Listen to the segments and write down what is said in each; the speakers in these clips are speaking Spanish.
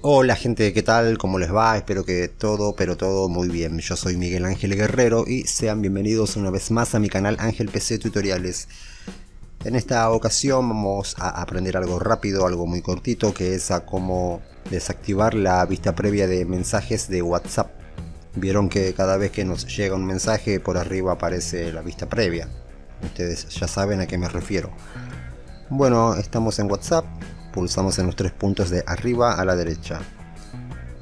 Hola gente, ¿qué tal? ¿Cómo les va? Espero que todo, pero todo muy bien. Yo soy Miguel Ángel Guerrero y sean bienvenidos una vez más a mi canal Ángel PC Tutoriales. En esta ocasión vamos a aprender algo rápido, algo muy cortito, que es a cómo desactivar la vista previa de mensajes de WhatsApp. Vieron que cada vez que nos llega un mensaje por arriba aparece la vista previa. Ustedes ya saben a qué me refiero. Bueno, estamos en WhatsApp. Pulsamos en los tres puntos de arriba a la derecha.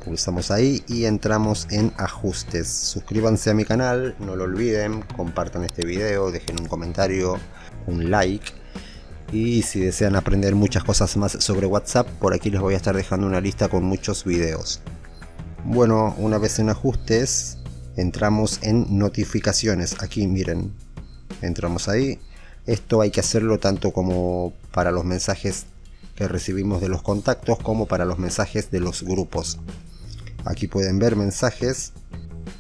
Pulsamos ahí y entramos en ajustes. Suscríbanse a mi canal, no lo olviden, compartan este video, dejen un comentario, un like. Y si desean aprender muchas cosas más sobre WhatsApp, por aquí les voy a estar dejando una lista con muchos videos. Bueno, una vez en ajustes, entramos en notificaciones. Aquí miren, entramos ahí. Esto hay que hacerlo tanto como para los mensajes que recibimos de los contactos como para los mensajes de los grupos. Aquí pueden ver mensajes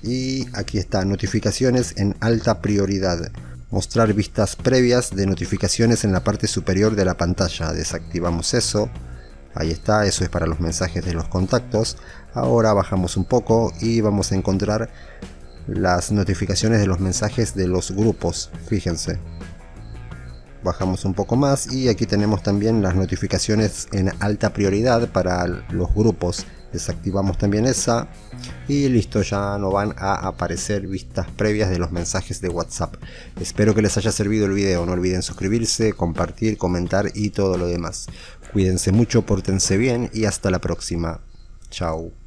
y aquí está notificaciones en alta prioridad. Mostrar vistas previas de notificaciones en la parte superior de la pantalla. Desactivamos eso. Ahí está, eso es para los mensajes de los contactos. Ahora bajamos un poco y vamos a encontrar las notificaciones de los mensajes de los grupos. Fíjense. Bajamos un poco más y aquí tenemos también las notificaciones en alta prioridad para los grupos. Desactivamos también esa y listo, ya no van a aparecer vistas previas de los mensajes de WhatsApp. Espero que les haya servido el video. No olviden suscribirse, compartir, comentar y todo lo demás. Cuídense mucho, pórtense bien y hasta la próxima. Chao.